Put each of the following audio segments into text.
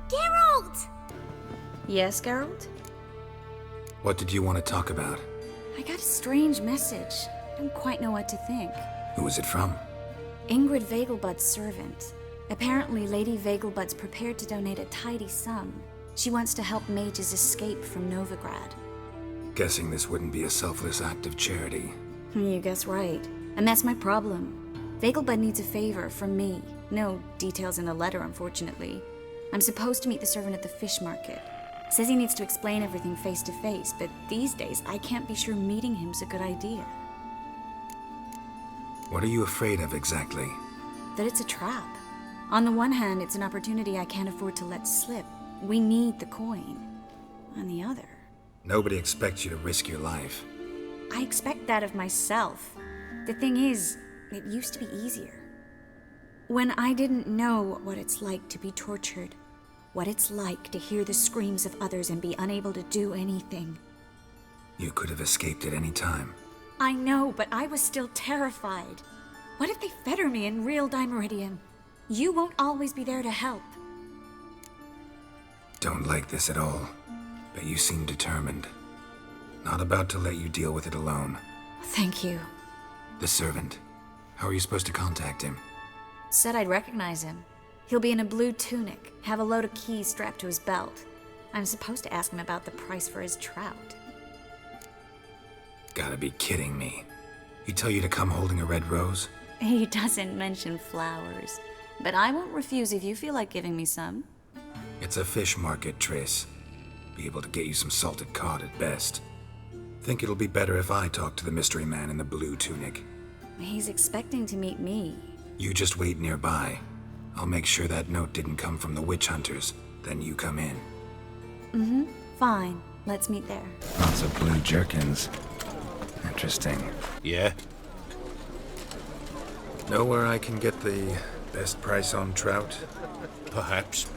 Geralt! Yes, Geralt? What did you want to talk about? I got a strange message. Don't quite know what to think. Who was it from? Ingrid Vegelbud's servant. Apparently, Lady Vegelbud's prepared to donate a tidy sum. She wants to help mages escape from Novigrad. Guessing this wouldn't be a selfless act of charity. You guess right. And that's my problem. Vegelbud needs a favor from me. No details in the letter, unfortunately. I'm supposed to meet the servant at the fish market. Says he needs to explain everything face to face, but these days I can't be sure meeting him's a good idea. What are you afraid of exactly? That it's a trap. On the one hand, it's an opportunity I can't afford to let slip. We need the coin. On the other... Nobody expects you to risk your life. I expect that of myself. The thing is, it used to be easier. When I didn't know what it's like to be tortured, what it's like to hear the screams of others and be unable to do anything. You could have escaped at any time. I know, but I was still terrified. What if they fetter me in real Dimeridium? You won't always be there to help. Don't like this at all, but you seem determined. Not about to let you deal with it alone. Thank you. The servant. How are you supposed to contact him? Said I'd recognize him. He'll be in a blue tunic, have a load of keys strapped to his belt. I'm supposed to ask him about the price for his trout. Gotta be kidding me. He tell you to come holding a red rose? He doesn't mention flowers, but I won't refuse if you feel like giving me some. It's a fish market, Triss. Be able to get you some salted cod at best. Think it'll be better if I talk to the mystery man in the blue tunic. He's expecting to meet me. You just wait nearby. I'll make sure that note didn't come from the witch hunters. Then you come in. Fine. Let's meet there. Lots of blue jerkins. Interesting. Yeah? Know where I can get the best price on trout? Perhaps.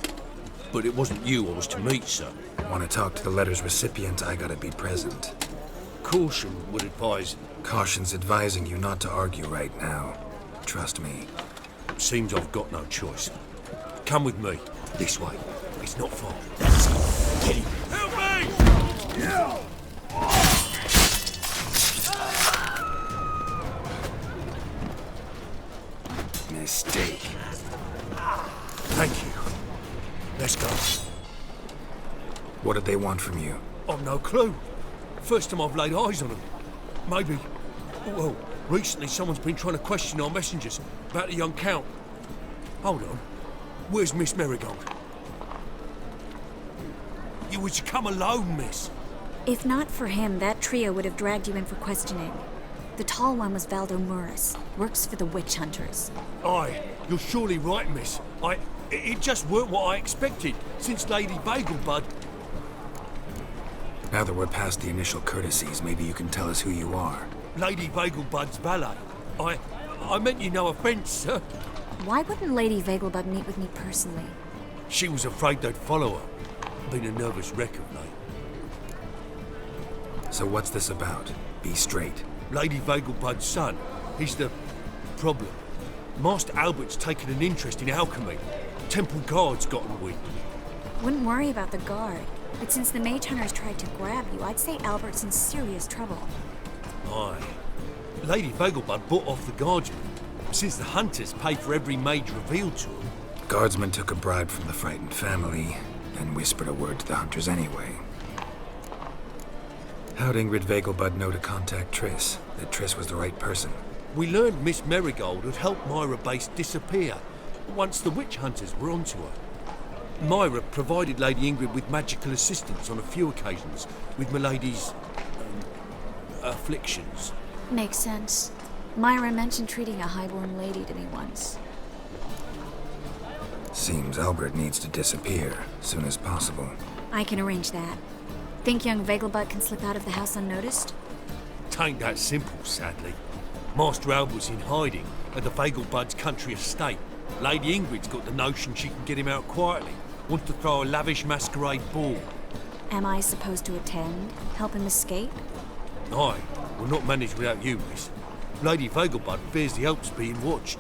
But it wasn't you I was to meet, sir. Want to talk to the letter's recipient, I gotta be present. Caution would advise. Caution's advising you not to argue right now. Trust me. Seems I've got no choice. Come with me. This way. It's not far. That's it. Get him. Help me! Yeah! Mistake. Thank you. Let's go. What did they want from you? I've no clue. First time I've laid eyes on them. Maybe... Well, recently someone's been trying to question our messengers about the young Count. Hold on. Where's Miss Marigold? You was to come alone, miss. If not for him, that trio would have dragged you in for questioning. The tall one was Valdo Muris. Works for the witch hunters. Aye, you're surely right, miss. It just weren't what I expected, since Lady Vegelbud... Now that we're past the initial courtesies, maybe you can tell us who you are. Lady Vegelbud's valet. I meant you no offence, sir. Why wouldn't Lady Vegelbud meet with me personally? She was afraid they'd follow her. Been a nervous wreck of late. So what's this about? Be straight. Lady Vegelbud's son. He's the problem. Master Albert's taken an interest in alchemy. Temple guards gotten weak. Wouldn't worry about the guard. But since the mage hunters tried to grab you, I'd say Albert's in serious trouble. Aye. Lady Vegelbud bought off the guardsmen, since the hunters pay for every mage revealed to them. Guardsmen took a bribe from the frightened family, then whispered a word to the hunters anyway. How'd Ingrid Vegelbud know to contact Triss? That Triss was the right person? We learned Miss Marigold had helped Myra Base disappear once the witch hunters were onto her. Myra provided Lady Ingrid with magical assistance on a few occasions with Milady's... afflictions. Makes sense. Myra mentioned treating a highborn lady to me once. Seems Albert needs to disappear soon as possible. I can arrange that. Think young Vegelbud can slip out of the house unnoticed? Tain't that simple, sadly. Master Albert's in hiding at the Vegelbud's country estate. Lady Ingrid's got the notion she can get him out quietly. Wants to throw a lavish masquerade ball. Am I supposed to attend? Help him escape? Aye, we'll not manage without you, miss. Lady Vegelbud fears the Alps being watched.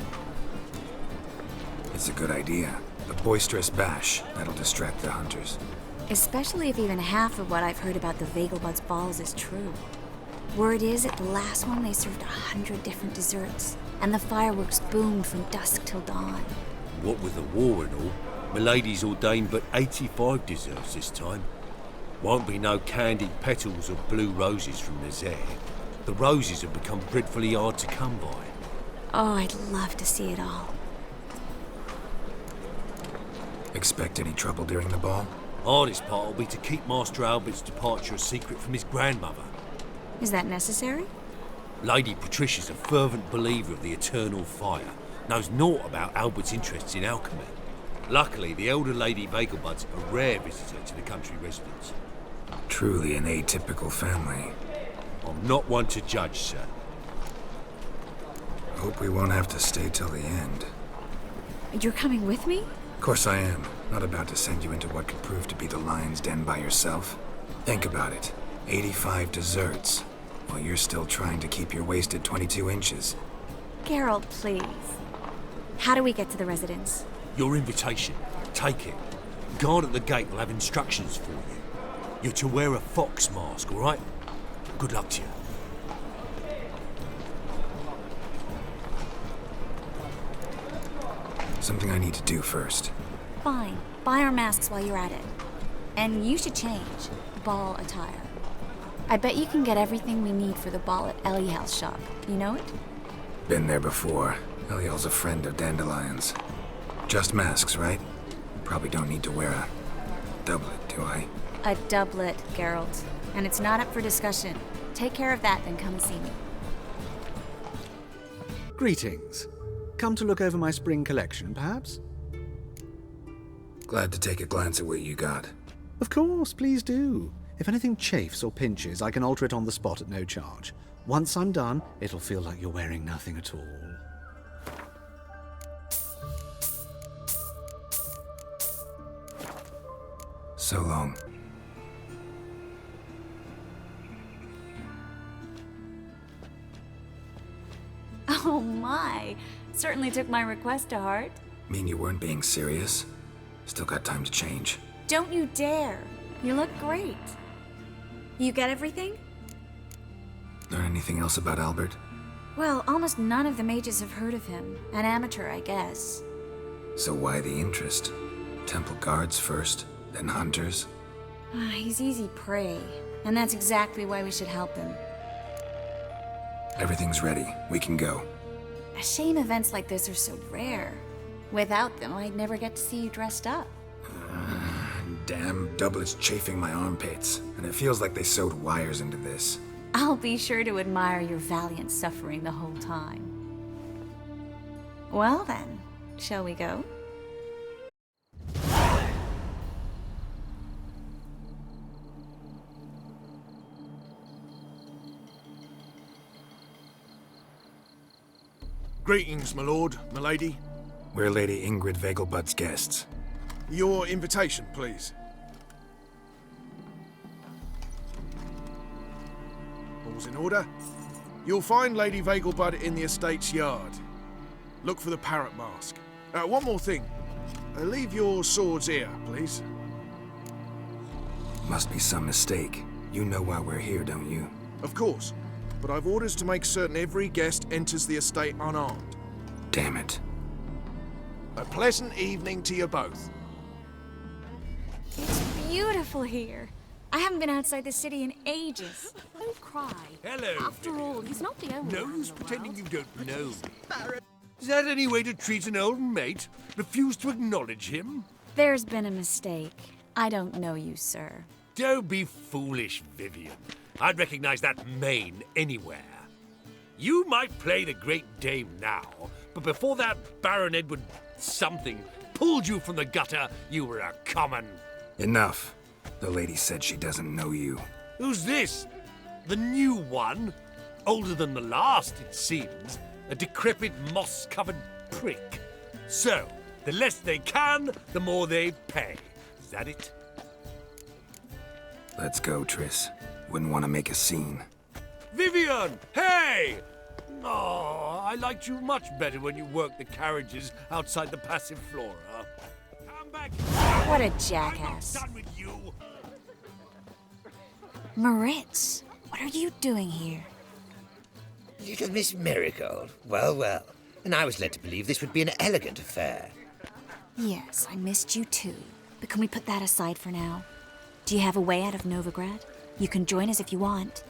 It's a good idea, A boisterous bash that'll distract the hunters. Especially if even half of what I've heard about the Vagelbuds balls is true. Word is, at the last one they served 100 different desserts, and the fireworks boomed from dusk till dawn. What with the war and all, Milady's ordained but 85 desserts this time. Won't be no candied petals or blue roses from Nazaire. The roses have become dreadfully hard to come by. Oh, I'd love to see it all. Expect any trouble during the ball? Hardest part will be to keep Master Albert's departure a secret from his grandmother. Is that necessary? Lady Patricia's a fervent believer of the eternal fire, knows naught about Albert's interests in alchemy. Luckily, the elder Lady Vagelbud's a rare visitor to the country residence. Truly an atypical family. I'm not one to judge, sir. Hope we won't have to stay till the end. You're coming with me? Of course I am. Not about to send you into what could prove to be the lion's den by yourself. Think about it. 85 desserts, while you're still trying to keep your waist at 22 inches. Geralt, please. How do we get to the residence? Your invitation. Take it. Guard at the gate will have instructions for you. You're to wear a fox mask, all right? Good luck to you. Something I need to do first. Fine. Buy our masks while you're at it. And you should change. Ball attire. I bet you can get everything we need for the ball at Eliel's shop. You know it? Been there before. Eliel's a friend of Dandelion's. Just masks, right? Probably don't need to wear a doublet, do I? A doublet, Geralt. And it's not up for discussion. Take care of that, then come see me. Greetings. Come to look over my spring collection, perhaps? Glad to take a glance at what you got. Of course, please do. If anything chafes or pinches, I can alter it on the spot at no charge. Once I'm done, it'll feel like you're wearing nothing at all. So long. Oh my! Certainly took my request to heart. Mean you weren't being serious? Still got time to change. Don't you dare! You look great. You get everything? Learn anything else about Albert? Well, almost none of the mages have heard of him. An amateur, I guess. So why the interest? Temple guards first, then hunters? He's easy prey, and that's exactly why we should help him. Everything's ready. We can go. A shame events like this are so rare. Without them, I'd never get to see you dressed up. Damn doublets chafing my armpits, and it feels like they sewed wires into this. I'll be sure to admire your valiant suffering the whole time. Well then, shall we go? Greetings, my lord, my lady. We're Lady Ingrid Vagelbud's guests. Your invitation, please. All's in order. You'll find Lady Vagelbud in the estate's yard. Look for the parrot mask. One more thing. Leave your swords here, please. Must be some mistake. You know why we're here, don't you? Of course, but I've orders to make certain every guest enters the estate unarmed. Damn it. A pleasant evening to you both. It's beautiful here. I haven't been outside the city in ages. Don't cry. Hello. After all, he's not the only No one in use the pretending world. you don't know me. Is that any way to treat an old mate? Refuse to acknowledge him? There's been a mistake. I don't know you, sir. Don't be foolish, Vivian. I'd recognize that mane anywhere. You might play the great dame now, but before that Baron Edward something pulled you from the gutter, you were a common... Enough. The lady said she doesn't know you. Who's this? The new one? Older than the last, it seems. A decrepit, moss-covered prick. So, the less they can, the more they pay. Is that it? Let's go, Triss. Wouldn't want to make a scene. Vivian! Hey! Oh, I liked you much better when you worked the carriages outside the Passive Flora. back! What a I'm jackass. not done with you! Moritz, what are you doing here? Little Miss Marigold. Well, well. And I was led to believe this would be an elegant affair. Yes, I missed you too. But can we put that aside for now? Do you have a way out of Novigrad? You can join us if you want.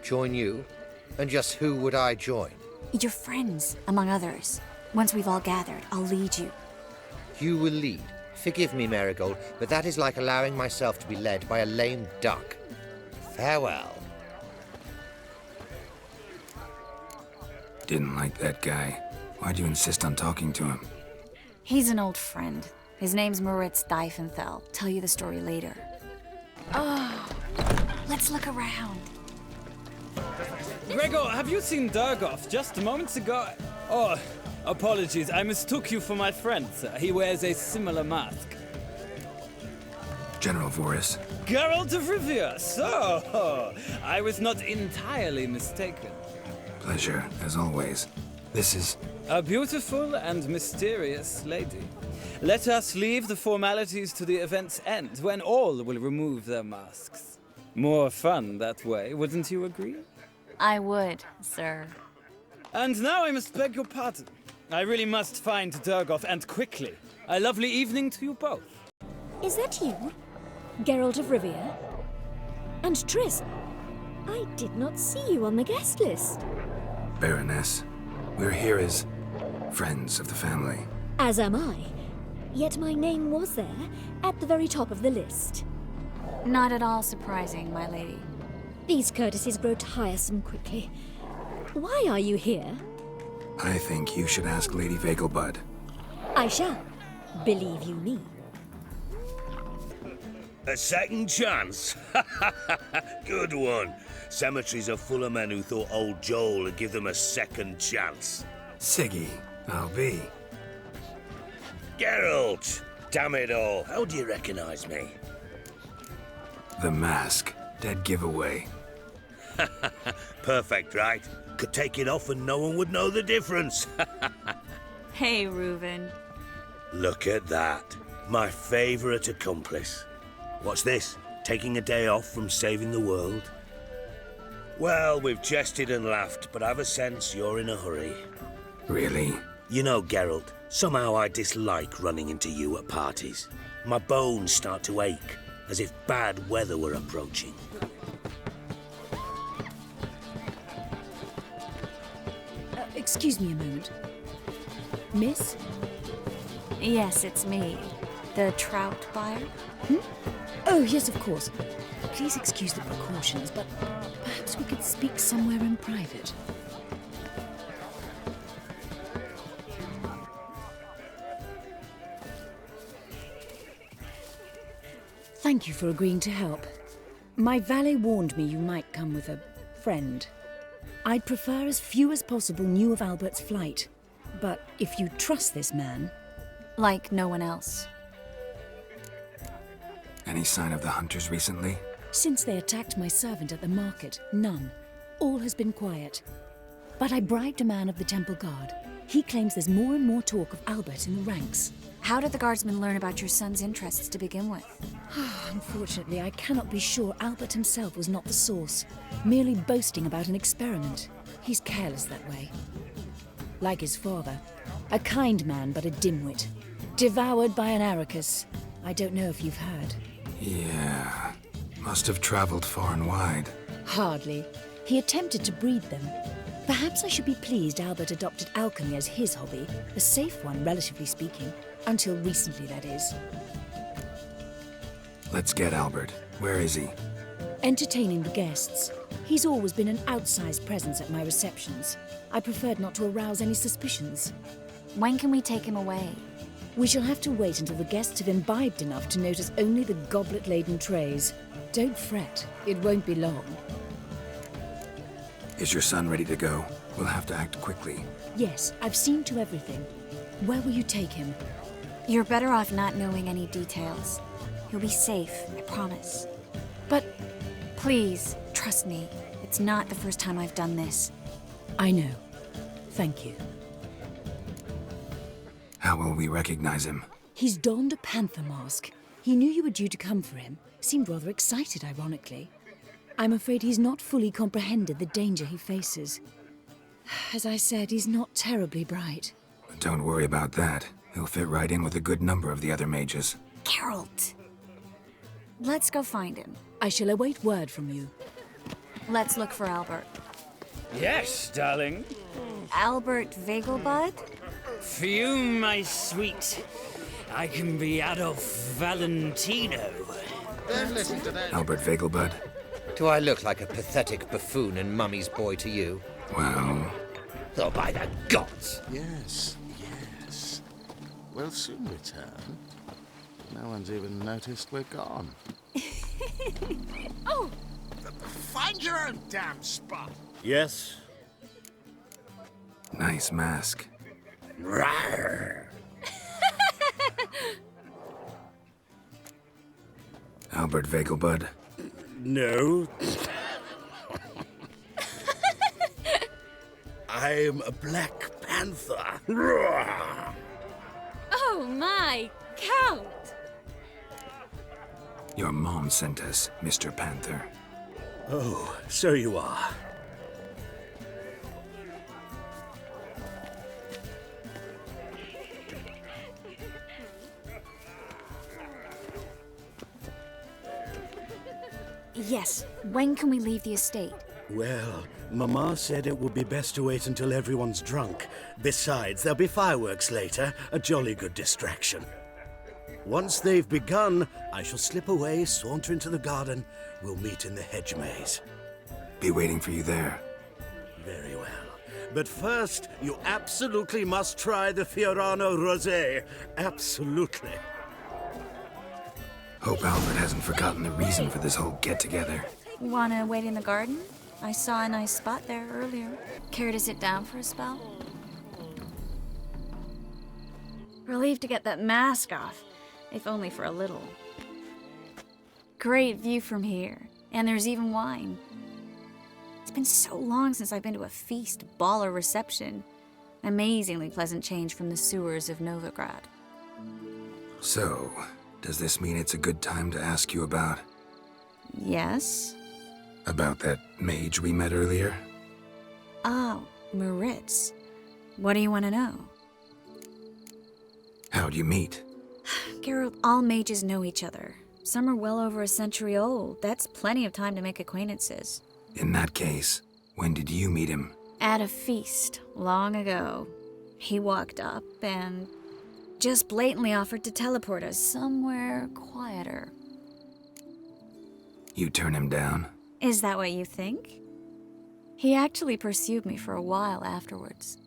Join you? And just who would I join? Your friends, among others. Once we've all gathered, I'll lead you. You will lead. Forgive me, Marigold, but that is like allowing myself to be led by a lame duck. Farewell. Didn't like that guy. Why'd you insist on talking to him? He's an old friend. His name's Moritz Diefenthal. Tell you the story later. Oh, let's look around. Gregor, have you seen Durgoff just moments ago? Oh, apologies, I mistook you for my friend, sir. He wears a similar mask. General Voris. Geralt of Rivia, so I was not entirely mistaken. Pleasure, as always. This is... A beautiful and mysterious lady. Let us leave the formalities to the event's end, when all will remove their masks. More fun that way, wouldn't you agree? I would, sir. And now I must beg your pardon. I really must find Durgoff, and quickly. A lovely evening to you both. Is that you? Geralt of Rivia? And Triss? I did not see you on the guest list. Baroness. We're here as friends of the family. As am I. Yet my name was there, at the very top of the list. Not at all surprising, my lady. These courtesies grow tiresome quickly. Why are you here? I think you should ask Lady Vegelbud. I shall. Believe you me. A second chance? Good one. Cemeteries are full of men who thought old Joel would give them a second chance. Siggy, I'll be. Geralt! Damn it all, how do you recognize me? The mask. Dead giveaway. Perfect, right? Could take it off and no one would know the difference. Hey, Reuven. Look at that. My favorite accomplice. What's this? Taking a day off from saving the world? Well, we've jested and laughed, but I've a sense you're in a hurry. Really? You know, Geralt, somehow I dislike running into you at parties. My bones start to ache, as if bad weather were approaching. Excuse me a moment. Miss? Yes, it's me. The trout buyer? Oh, yes, of course. Please excuse the precautions, but perhaps we could speak somewhere in private. Thank you for agreeing to help. My valet warned me you might come with a friend. I'd prefer as few as possible knew of Albert's flight. But if you trust this man... Like no one else. Any sign of the hunters recently? Since they attacked my servant at the market, none. All has been quiet. But I bribed a man of the Temple Guard. He claims there's more and more talk of Albert in the ranks. How did the guardsmen learn about your son's interests to begin with? Unfortunately, I cannot be sure Albert himself was not the source, merely boasting about an experiment. He's careless that way. Like his father, a kind man but a dimwit. Devoured by an Arrakis. I don't know if you've heard. Yeah. Must have traveled far and wide. Hardly. He attempted to breed them. Perhaps I should be pleased Albert adopted alchemy as his hobby, a safe one, relatively speaking. Until recently, that is. Let's get Albert. Where is he? Entertaining the guests. He's always been an outsized presence at my receptions. I preferred not to arouse any suspicions. When can we take him away? We shall have to wait until the guests have imbibed enough to notice only the goblet-laden trays. Don't fret, it won't be long. Is your son ready to go? We'll have to act quickly. Yes, I've seen to everything. Where will you take him? You're better off not knowing any details. He'll be safe, I promise. But please, trust me. It's not the first time I've done this. I know. Thank you. How will we recognize him? He's donned a panther mask. He knew you were due to come for him. Seemed rather excited, ironically. I'm afraid he's not fully comprehended the danger he faces. As I said, he's not terribly bright. Don't worry about that. He'll fit right in with a good number of the other mages. Geralt! Let's go find him. I shall await word from you. Let's look for Albert. Yes, darling. Albert Vegelbud? Fume, my sweet. I can be Adolf Valentino. Don't listen to that. Albert Vegelbud? Do I look like a pathetic buffoon and mummy's boy to you? Well... Oh, by the gods! Yes, yes. We'll soon return. No one's even noticed we're gone. Oh! Find your own damn spot. Yes? Nice mask. Rawr. Albert Vegelbud? No. I'm a Black Panther. Rawr. Oh my, Count! Your mom sent us, Mr. Panther. Oh, so you are. Yes, when can we leave the estate? Well, Mama said it would be best to wait until everyone's drunk. Besides, there'll be fireworks later, a jolly good distraction. Once they've begun, I shall slip away, saunter into the garden. We'll meet in the hedge maze. Be waiting for you there. Very well. But first, you absolutely must try the Fiorano Rosé. Absolutely. Hope Albert hasn't forgotten the reason for this whole get-together. Wanna wait in the garden? I saw a nice spot there earlier. Care to sit down for a spell? Relieved to get that mask off, if only for a little. Great view from here, and there's even wine. It's been so long since I've been to a feast, ball, or reception. Amazingly pleasant change from the sewers of Novigrad. So, does this mean it's a good time to ask you about... Yes? about that mage we met earlier? Oh, Moritz. What do you want to know? How'd you meet? Geralt, all mages know each other. Some are well over a century old. That's plenty of time to make acquaintances. In that case, when did you meet him? At a feast, long ago. He walked up and just blatantly offered to teleport us somewhere quieter. You turn him down? Is that what you think? He actually pursued me for a while afterwards.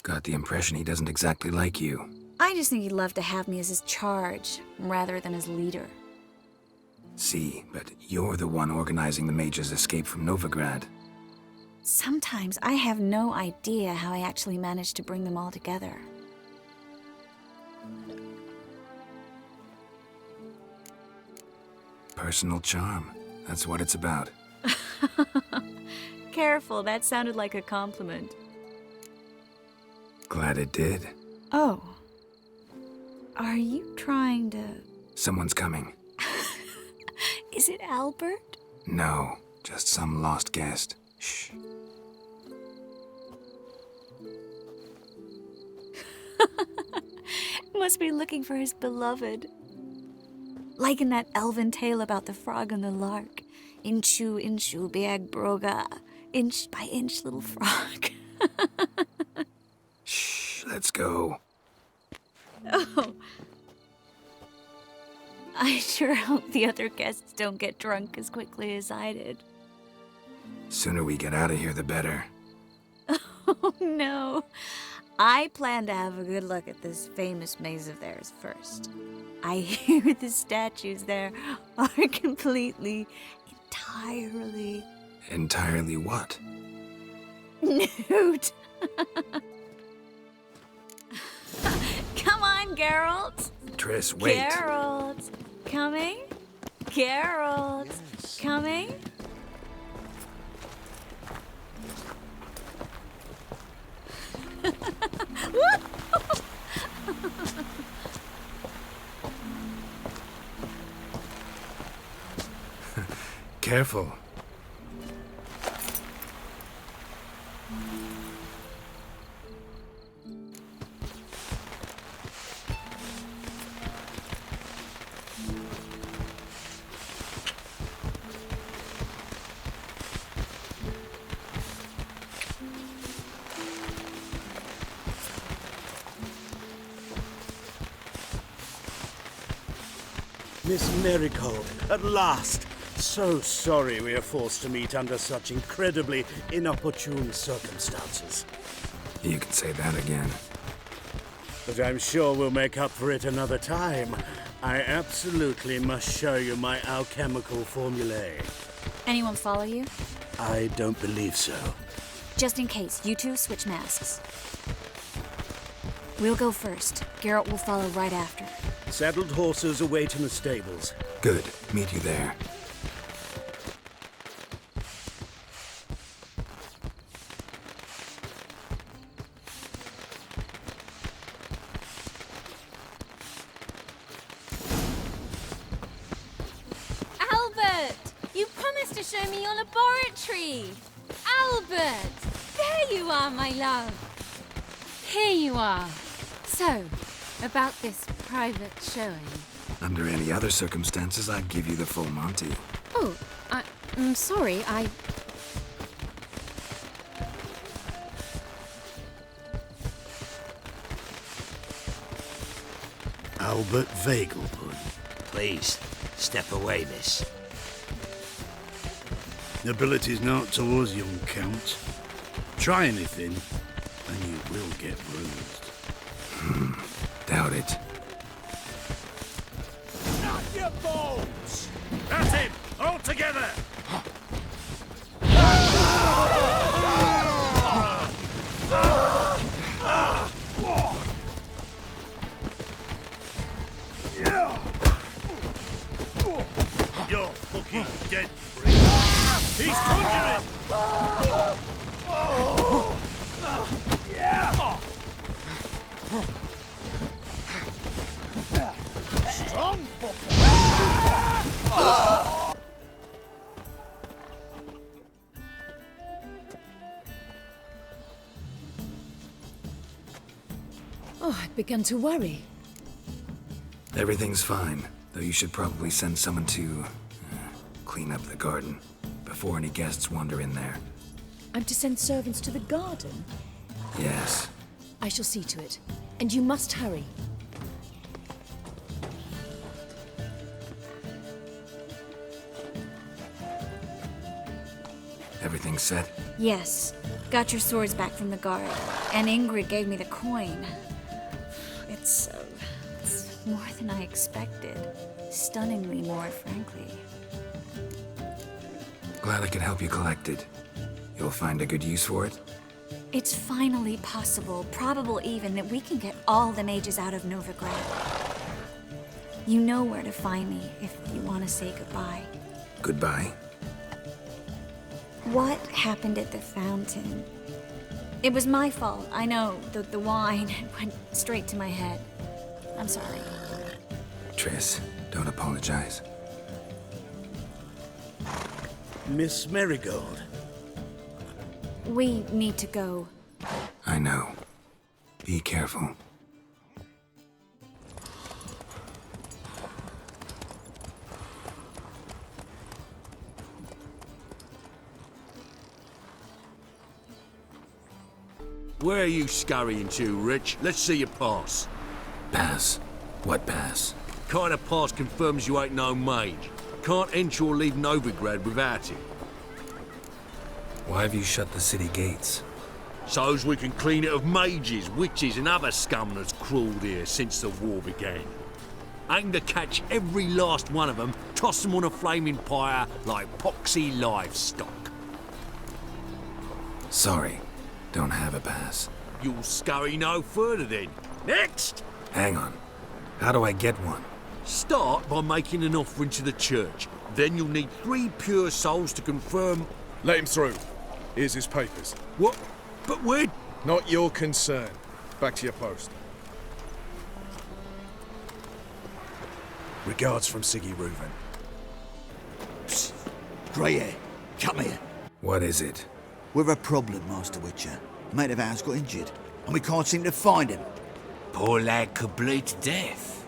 Got the impression he doesn't exactly like you. I just think he'd love to have me as his charge, rather than his leader. See, but you're the one organizing the mage's escape from Novigrad. Sometimes I have no idea how I actually managed to bring them all together. Personal charm. That's what it's about. Careful, that sounded like a compliment. Glad it did. Oh. Are you trying to... Someone's coming. Is it Albert? No, just some lost guest. Shh. Must be looking for his beloved. Like in that elven tale about the frog and the lark. Inchu, inchu, beag broga. Inch by inch, little frog. Shh, let's go. Oh. I sure hope the other guests don't get drunk as quickly as I did. Sooner we get out of here, the better. Oh, no. I plan to have a good look at this famous maze of theirs first. I hear the statues there are completely, entirely... Entirely what? nude. Come on, Geralt. Triss, wait. Geralt. Coming? Geralt. Yes. Coming? Whoop! Careful. Miss Marigold, at last! So sorry we are forced to meet under such incredibly inopportune circumstances. You can say that again. But I'm sure we'll make up for it another time. I absolutely must show you my alchemical formulae. Anyone follow you? I don't believe so. Just in case, you two switch masks. We'll go first. Garrett will follow right after. Saddled horses await in the stables. Good. Meet you there. Albert! You promised to show me your laboratory! Albert! There you are, my love! Here you are. So, about this private showing. Under any other circumstances, I'd give you the full Monty. Oh, I'm sorry, Albert Vegelbud. Please, step away, miss. Nobility's not towards young Count. Try anything, and you will get bruised. Doubt it. Knock your bones! That's it! All together! You're fucking dead, Freak. He's conjuring! Strong fucker! Oh, I'd begun to worry. Everything's fine, though you should probably send someone to clean up the garden before any guests wander in there. I'm to send servants to the garden? Yes. I shall see to it. And you must hurry. Everything set? Yes. Got your swords back from the guard. And Ingrid gave me the coin. It's more than I expected. Stunningly more, frankly. Glad I could help you collect it. You'll find a good use for it? It's finally possible, probable even, that we can get all the mages out of Novigrad. You know where to find me if you want to say goodbye. Goodbye? What happened at the fountain? It was my fault, I know. The wine went straight to my head. I'm sorry. Triss, don't apologize. Miss Marigold. We need to go. I know. Be careful. Where are you scurrying to, Rich? Let's see your pass. Pass? What pass? Kind of pass confirms you ain't no mage. Can't enter or leave Novigrad without it. Why have you shut the city gates? So's we can clean it of mages, witches and other scum that's crawled here since the war began. Aim to catch every last one of them, toss them on a flaming pyre like poxy livestock. Sorry, don't have a pass. You'll scurry no further then. Next! Hang on. How do I get one? Start by making an offering to the church. Then you'll need 3 pure souls to confirm... Let him through. Here's his papers. What? But we're... Not your concern. Back to your post. Regards from Siggy Reuven. Psst. Grey hair, come here. What is it? We've a problem, Master Witcher. A mate of ours got injured, and we can't seem to find him. Poor lad could bleed to death.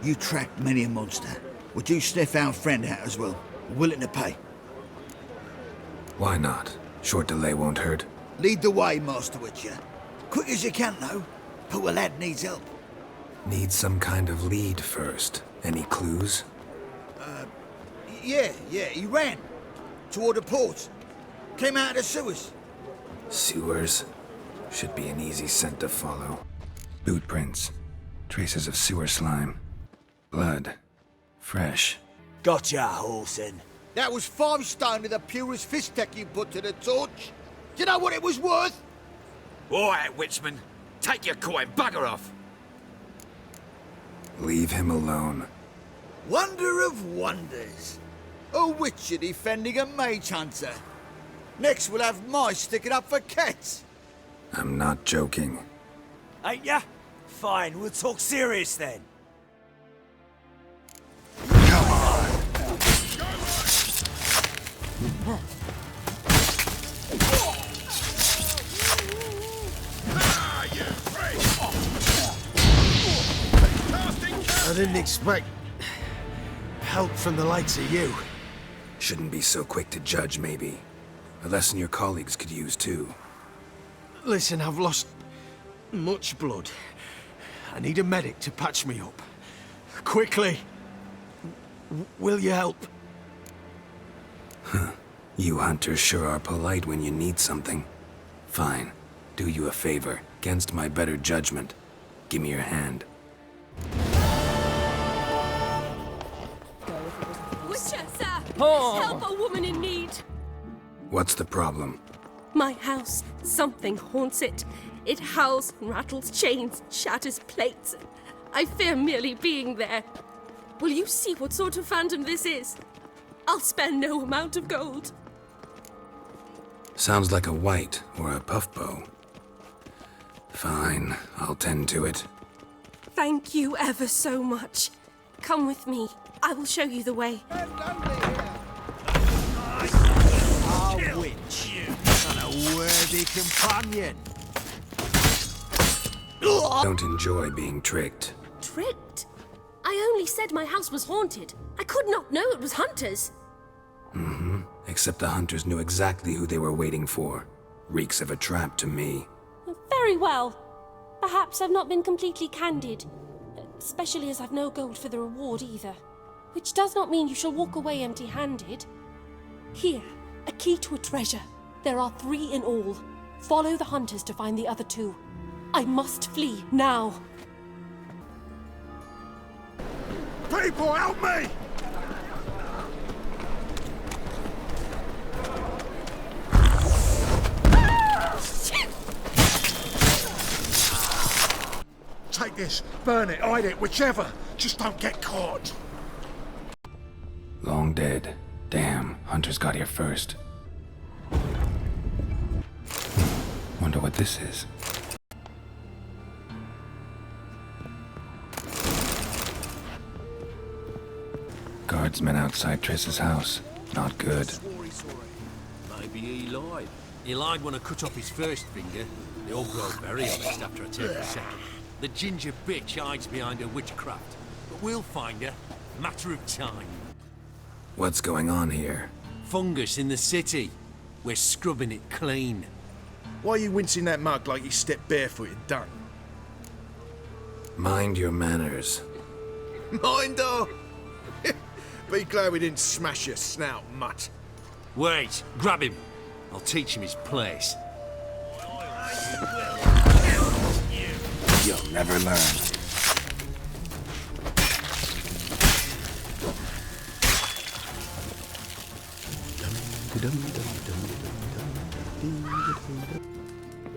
You tracked many a monster. Would you sniff our friend out as well? Willing to pay? Why not? Short delay won't hurt. Lead the way, Master Witcher. Quick as you can, though. Poor lad needs help. Need some kind of lead first. Any clues? Yeah, he ran. Toward the port. Came out of the sewers. Sewers? Should be an easy scent to follow. Boot prints. Traces of sewer slime. Blood. Fresh. Gotcha, Horson. That was 5 stone of the purest fish tech you put to the torch. Do you know what it was worth? All right, Witchman. Take your coin, bugger off. Leave him alone. Wonder of wonders. A witcher defending a mage hunter. Next we'll have mice sticking up for cats. I'm not joking. Ain't ya? Fine, we'll talk serious then. I didn't expect help from the likes of you. Shouldn't be so quick to judge, maybe. A lesson your colleagues could use, too. Listen, I've lost much blood. I need a medic to patch me up. Quickly. Will you help? You hunters sure are polite when you need something. Fine. Do you a favor, against my better judgment. Give me your hand. Witcher, sir! Oh. Help a woman in need! What's the problem? My house. Something haunts it. It howls, rattles chains, shatters plates. I fear merely being there. Will you see what sort of phantom this is? I'll spare no amount of gold. Sounds like a white or a puffbow. Fine, I'll tend to it. Thank you ever so much. Come with me. I will show you the way. Our witch. And a worthy companion. Don't enjoy being tricked. Tricked? I only said my house was haunted. I could not know it was hunters. Mm-hmm. Except the hunters knew exactly who they were waiting for. Reeks of a trap to me. Very well. Perhaps I've not been completely candid. Especially as I've no gold for the reward either. Which does not mean you shall walk away empty-handed. Here, a key to a treasure. There are 3 in all. Follow the hunters to find the other 2. I must flee now. People, help me! Take this, burn it, hide it, whichever. Just don't get caught. Long dead. Damn, hunters got here first. Wonder what this is. Guardsmen outside Triss's house. Not good. Maybe he lied. He lied when I cut off his first finger. They all grow very honest after I take the second. The ginger bitch hides behind her witchcraft. But we'll find her. Matter of time. What's going on here? Fungus in the city. We're scrubbing it clean. Why are you wincing that mug like you stepped barefoot and done? Mind your manners. Mind or? Be glad we didn't smash your snout, mutt. Wait, grab him. I'll teach him his place. You'll never learn.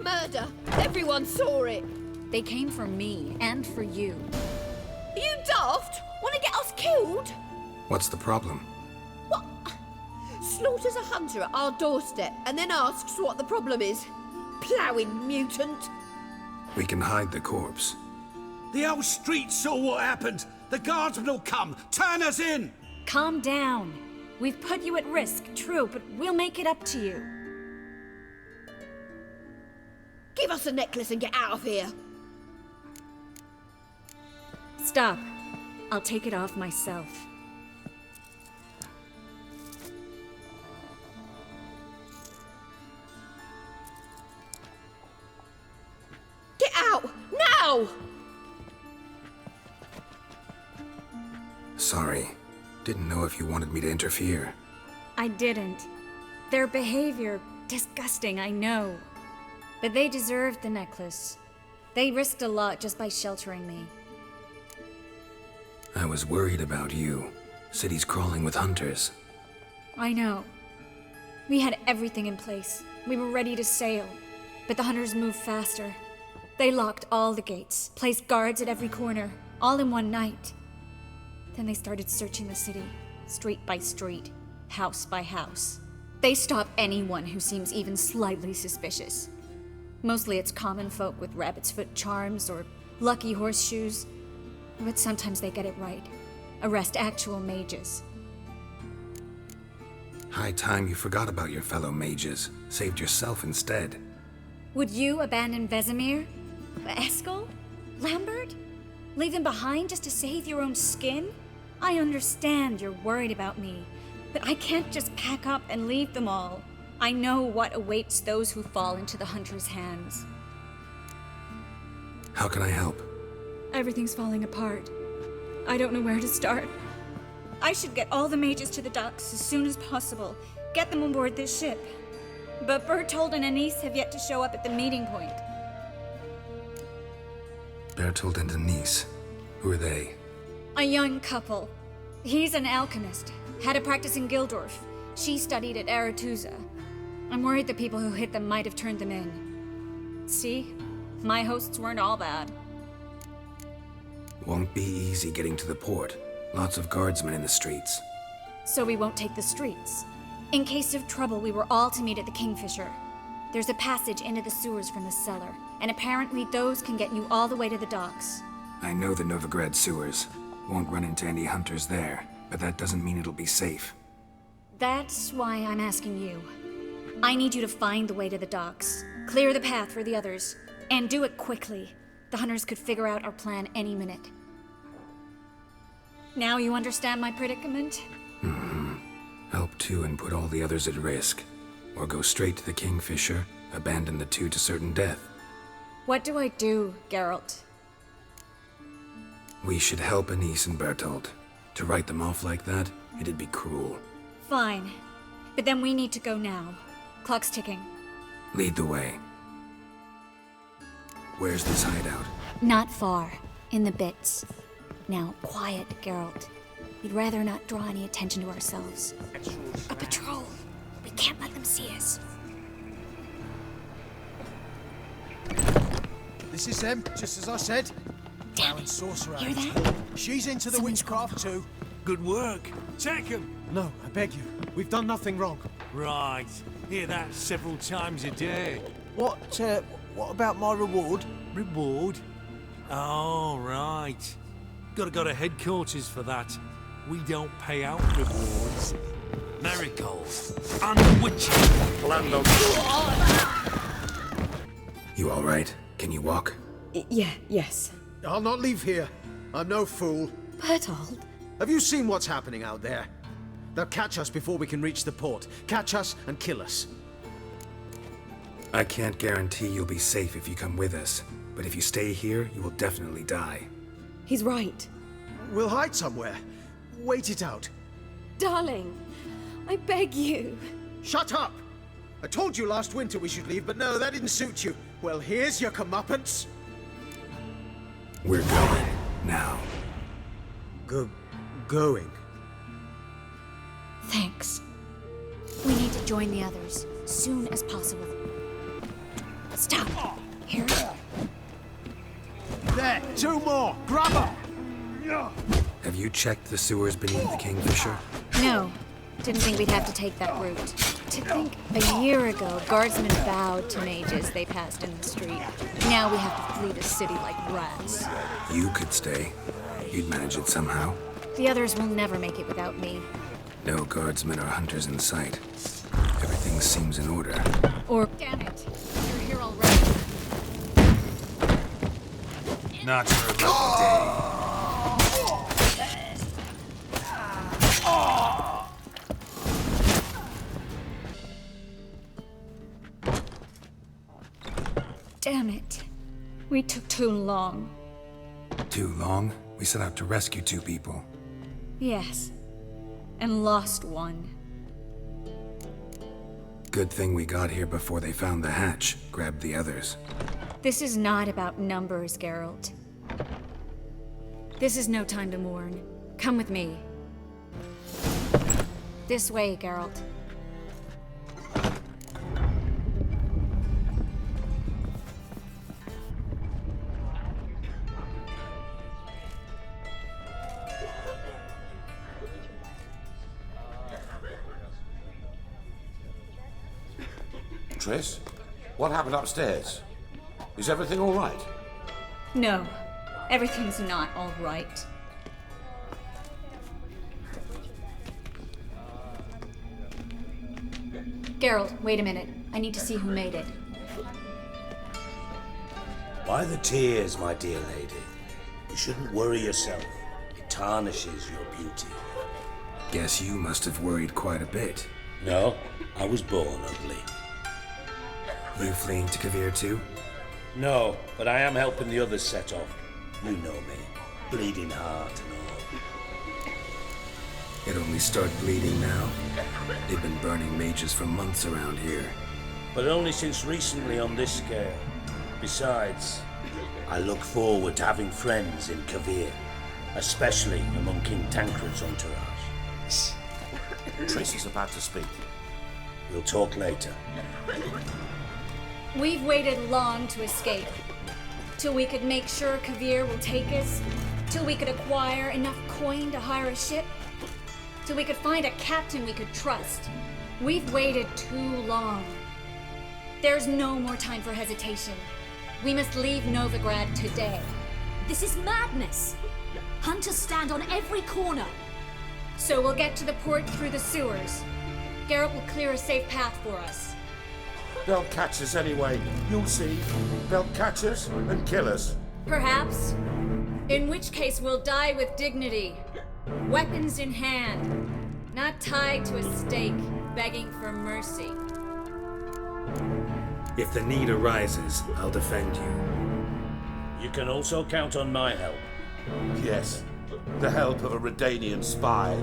Murder! Everyone saw it! They came for me and for you. Are you daft? Want to get us killed? What's the problem? What? Slaughters a hunter at our doorstep and then asks what the problem is. Ploughing mutant. We can hide the corpse. The whole street saw what happened. The guardsmen will come. Turn us in! Calm down. We've put you at risk, true, but we'll make it up to you. Give us the necklace and get out of here. Stop. I'll take it off myself. Get out! Now! Sorry. Didn't know if you wanted me to interfere. I didn't. Their behavior, disgusting, I know. But they deserved the necklace. They risked a lot just by sheltering me. I was worried about you. City's crawling with hunters. I know. We had everything in place. We were ready to sail. But the hunters moved faster. They locked all the gates, placed guards at every corner, all in one night. Then they started searching the city, street by street, house by house. They stop anyone who seems even slightly suspicious. Mostly it's common folk with rabbit's foot charms or lucky horseshoes. But sometimes they get it right. Arrest actual mages. High time you forgot about your fellow mages. Saved yourself instead. Would you abandon Vesemir? Eskel? Lambert? Leave them behind just to save your own skin? I understand you're worried about me, but I can't just pack up and leave them all. I know what awaits those who fall into the hunter's hands. How can I help? Everything's falling apart. I don't know where to start. I should get all the mages to the docks as soon as possible. Get them on board this ship. But Bertold and Anise have yet to show up at the meeting point. Bertold and Denise. Who are they? A young couple. He's an alchemist. Had a practice in Gildorf. She studied at Aretusa. I'm worried the people who hit them might have turned them in. See? My hosts weren't all bad. Won't be easy getting to the port. Lots of guardsmen in the streets. So we won't take the streets. In case of trouble, we were all to meet at the Kingfisher. There's a passage into the sewers from the cellar, and apparently those can get you all the way to the docks. I know the Novigrad sewers. Won't run into any hunters there, but that doesn't mean it'll be safe. That's why I'm asking you. I need you to find the way to the docks, clear the path for the others, and do it quickly. The hunters could figure out our plan any minute. Now you understand my predicament? Mm-hmm. Help two and put all the others at risk. Or go straight to the Kingfisher, abandon the two to certain death. What do I do, Geralt? We should help Anise and Bertold. To write them off like that, it'd be cruel. Fine. But then we need to go now. Clock's ticking. Lead the way. Where's this hideout? Not far. In the bits. Now, quiet, Geralt. We'd rather not draw any attention to ourselves. A patrol. We can't let them see us. This is them, just as I said. Damn it. Sorcerer. Hear that? She's into the Someone's witchcraft too. Good work. Take him. No, I beg you. We've done nothing wrong. Right. Hear that several times a day. What about my reward? Reward? Oh, right. Gotta go to headquarters for that. We don't pay out rewards. Miracles. And witches. Land on. You alright? Can you walk? Yes. I'll not leave here. I'm no fool. Bertold? Have you seen what's happening out there? They'll catch us before we can reach the port. Catch us and kill us. I can't guarantee you'll be safe if you come with us, but if you stay here, you will definitely die. He's right. We'll hide somewhere. Wait it out. Darling, I beg you. Shut up! I told you last winter we should leave, but no, that didn't suit you. Well, here's your comeuppance. We're going. Now. Going? Thanks. We need to join the others, soon as possible. Stop! Here. There, two more! Grab them! Have you checked the sewers beneath the Kingfisher? No, Didn't think we'd have to take that route. To think a year ago, guardsmen bowed to mages they passed in the street. Now we have to flee the city like rats. You could stay. You'd manage it somehow. The others will never make it without me. No guardsmen or hunters in sight. Everything seems in order. Or, damn it, you're here already. Not for another day. Damn it. We took too long. Too long? We set out to rescue 2 people. Yes. And lost one. Good thing we got here before they found the hatch, grabbed the others. This is not about numbers, Geralt. This is no time to mourn. Come with me. This way, Geralt. Triss, what happened upstairs? Is everything all right? No, everything's not all right. Geralt, wait a minute. I need to see who made it. Why the tears, my dear lady? You shouldn't worry yourself. It tarnishes your beauty. Guess you must have worried quite a bit. No, I was born ugly. You fleeing to Kavir too? No, but I am helping the others set off. You know me. Bleeding heart and all. It only started bleeding now. They've been burning mages for months around here. But only since recently on this scale. Besides, I look forward to having friends in Kavir, especially among King Tancred's entourage. Shh. Triss is about to speak. We'll talk later. We've waited long to escape. Till we could make sure Kavir will take us. Till we could acquire enough coin to hire a ship. Till we could find a captain we could trust. We've waited too long. There's no more time for hesitation. We must leave Novigrad today. This is madness. Hunters stand on every corner. So we'll get to the port through the sewers. Geralt will clear a safe path for us. They'll catch us anyway. You'll see. They'll catch us and kill us. Perhaps. In which case we'll die with dignity. Weapons in hand. Not tied to a stake, begging for mercy. If the need arises, I'll defend you. You can also count on my help. Yes. The help of a Redanian spy,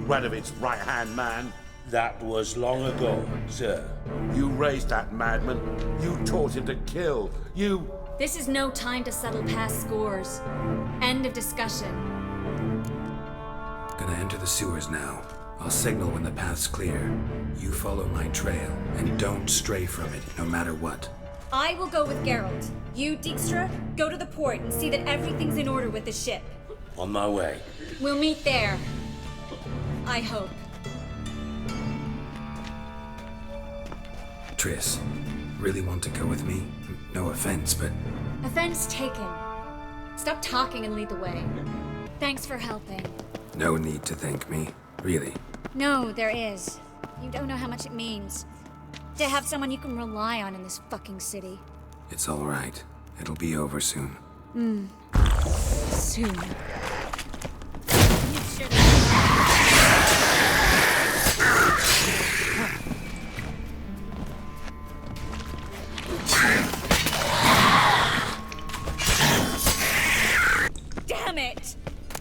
Radovic's right-hand man. That was long ago, sir. You raised that madman. You taught him to kill. You... This is no time to settle past scores. End of discussion. Gonna enter the sewers now. I'll signal when the path's clear. You follow my trail, and don't stray from it, no matter what. I will go with Geralt. You, Dijkstra, go to the port and see that everything's in order with the ship. On my way. We'll meet there. I hope. Triss, really want to go with me? No offense, but... Offense taken. Stop talking and lead the way. Thanks for helping. No need to thank me, really. No, there is. You don't know how much it means. To have someone you can rely on in this fucking city. It's all right. It'll be over soon. Soon. Damn it!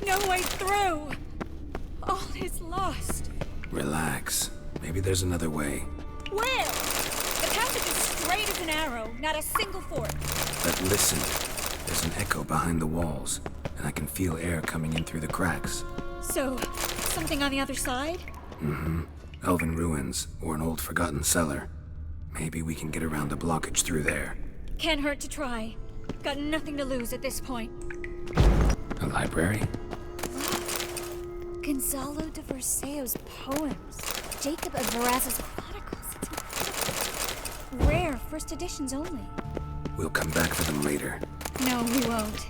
No way through! All is lost. Relax. Maybe there's another way. Where? The passage is straight as an arrow, not a single fork. But listen. There's an echo behind the walls, and I can feel air coming in through the cracks. So, something on the other side? Mm-hmm. Elven ruins, or an old forgotten cellar. Maybe we can get around the blockage through there. Can't hurt to try. Got nothing to lose at this point. A library? Gonzalo de Verseo's poems. Jacob of Verraz's Chronicles. It's incredible. Rare, first editions only. We'll come back for them later. No, we won't.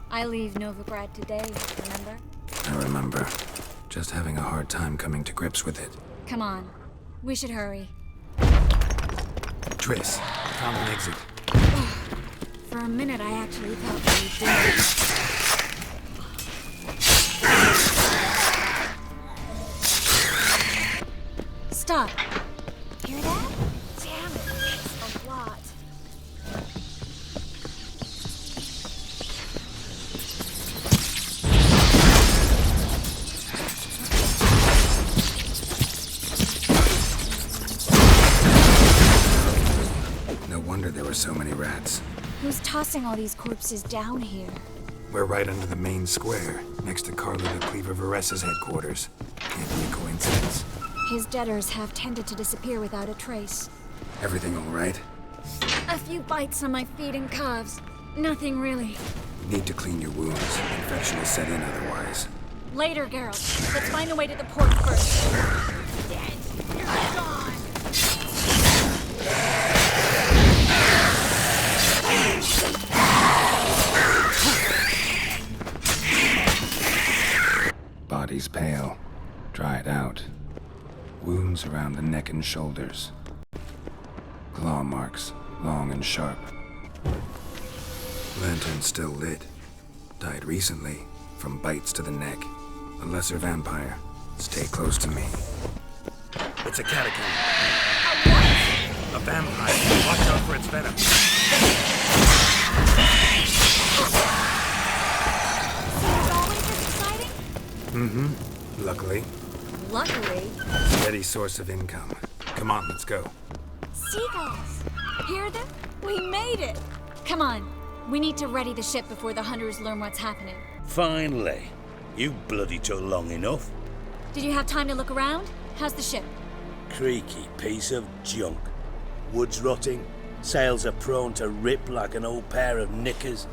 I leave Novigrad today, remember? I remember. Just having a hard time coming to grips with it. Come on. We should hurry. Triss, found an exit. For a minute, I actually thought we did. Stop. Hear that? Damn it, it's a lot. No wonder there were so many rats. Who's tossing all these corpses down here? We're right under the main square, next to Carlo the Cleaver Varessa's headquarters. Can't be a coincidence. His debtors have tended to disappear without a trace. Everything all right? A few bites on my feet and calves. Nothing really. You need to clean your wounds. Infection will set in otherwise. Later, Geralt. Let's find a way to the port first. Dead. You're gone. Body's pale, dried out. Wounds around the neck and shoulders. Claw marks, long and sharp. Lantern still lit. Died recently, from bites to the neck. A lesser vampire. Stay close to me. It's a catacomb. A vampire. Watch out for its venom. Mm-hmm. Luckily. Luckily. Steady source of income. Come on, let's go. Seagulls! Hear them? We made it! Come on. We need to ready the ship before the hunters learn what's happening. Finally. You bloody took long enough. Did you have time to look around? How's the ship? Creaky piece of junk. Wood's rotting. Sails are prone to rip like an old pair of knickers.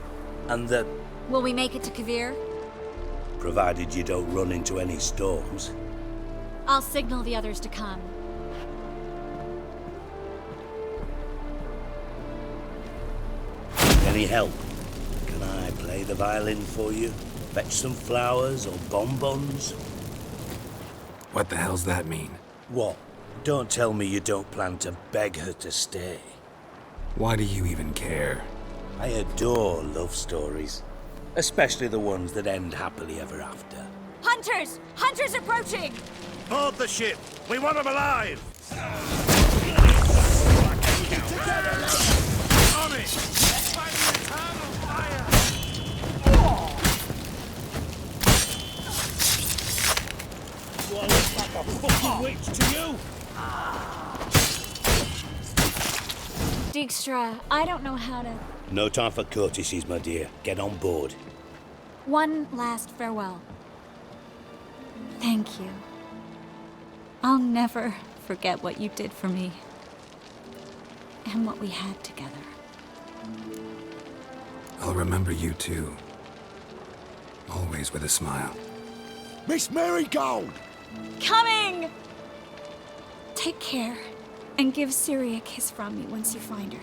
And the... Will we make it to Kavir? Provided you don't run into any storms. I'll signal the others to come. Any help? Can I play the violin for you? Fetch some flowers or bonbons? What the hell's that mean? What? Don't tell me you don't plan to beg her to stay. Why do you even care? I adore love stories. Especially the ones that end happily ever after. Hunters! Hunters approaching! Board the ship! We want them alive! On it! Let's fight the eternal fire! Do I look like a fucking witch to you? Dijkstra, I don't know how to... No time for courtesies, my dear. Get on board. One last farewell. Thank you. I'll never forget what you did for me. And what we had together. I'll remember you too. Always with a smile. Miss Marigold! Coming! Take care, and give Ciri a kiss from me once you find her.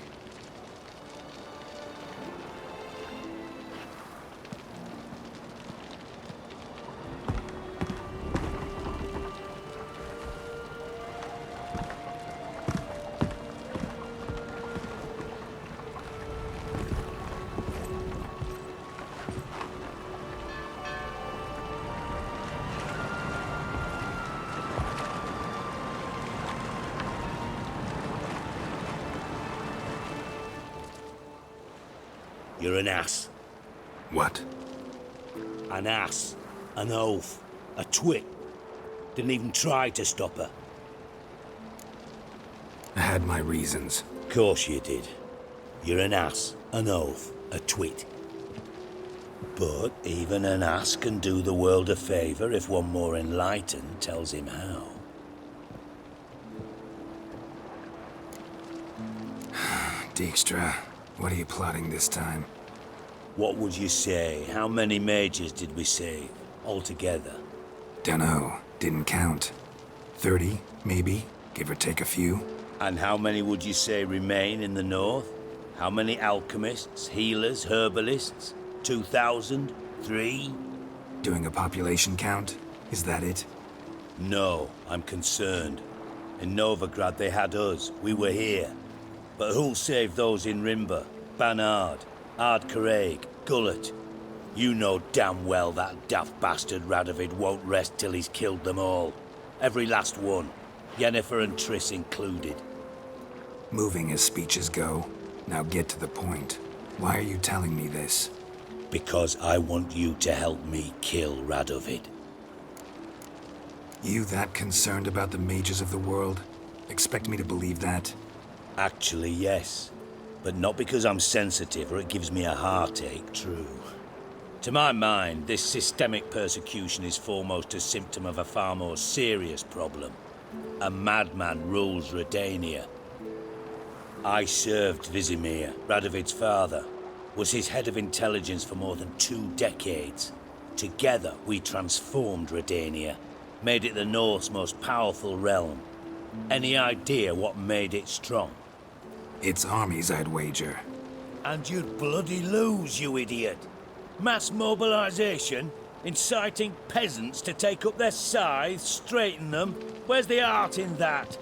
You're an ass. What? An ass. An oaf. A twit. Didn't even try to stop her. I had my reasons. Course you did. You're an ass, an oaf, a twit. But even an ass can do the world a favour if one more enlightened tells him how. Dijkstra, what are you plotting this time? What would you say? How many mages did we save altogether? Dunno. Didn't count. 30, maybe, give or take a few. And how many would you say remain in the north? How many alchemists, healers, herbalists? 2,000? 3? Doing a population count? Is that it? No, I'm concerned. In Novigrad they had us, we were here. But who'll save those in Rimba? Banard, Ardcaraig, Gullet? You know damn well that daft bastard Radovid won't rest till he's killed them all. Every last one. Yennefer and Triss included. Moving as speeches go. Now get to the point. Why are you telling me this? Because I want you to help me kill Radovid. You that concerned about the mages of the world? Expect me to believe that? Actually, yes. But not because I'm sensitive or it gives me a heartache, true. To my mind, this systemic persecution is foremost a symptom of a far more serious problem. A madman rules Redania. I served Vizimir, Radovid's father, was his head of intelligence for more than 2 decades. Together, we transformed Redania, made it the North's most powerful realm. Any idea what made it strong? Its armies, I'd wager. And you'd bloody lose, you idiot. Mass mobilization, inciting peasants to take up their scythes, straighten them. Where's the art in that?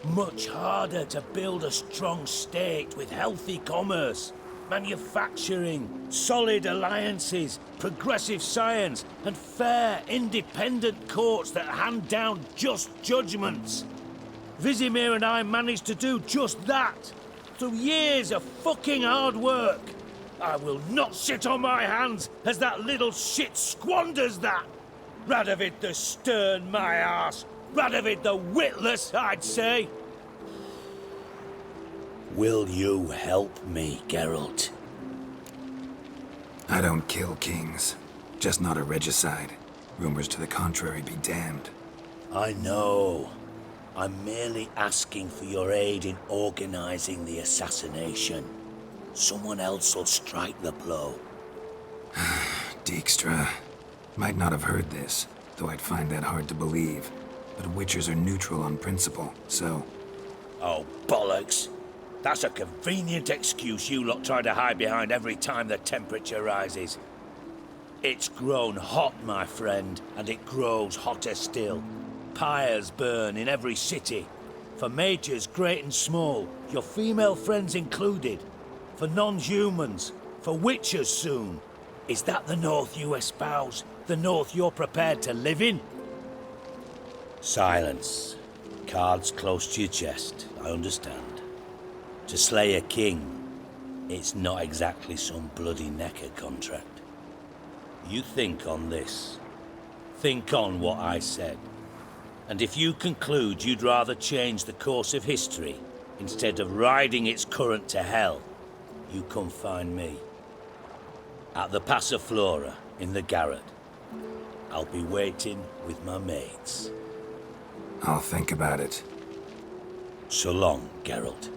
Much harder to build a strong state with healthy commerce, manufacturing, solid alliances, progressive science, and fair, independent courts that hand down just judgments. Vizimir and I managed to do just that, through years of fucking hard work. I will not sit on my hands as that little shit squanders that. Radovid the stern, my arse. Radovid the witless, I'd say. Will you help me, Geralt? I don't kill kings. Just not a regicide. Rumors to the contrary be damned. I know. I'm merely asking for your aid in organizing the assassination. Someone else will strike the blow. Dijkstra. Might not have heard this, though I'd find that hard to believe. But Witchers are neutral on principle, so... Oh, bollocks. That's a convenient excuse you lot try to hide behind every time the temperature rises. It's grown hot, my friend, and it grows hotter still. Pyres burn in every city. For mages great and small, your female friends included. For non-humans, for witchers soon. Is that the North you espouse? The North you're prepared to live in? Silence. Cards close to your chest, I understand. To slay a king, it's not exactly some bloody necker contract. You think on this. Think on what I said. And if you conclude you'd rather change the course of history instead of riding its current to hell, you come find me. At the Passiflora in the garret. I'll be waiting with my mates. I'll think about it. So long, Geralt.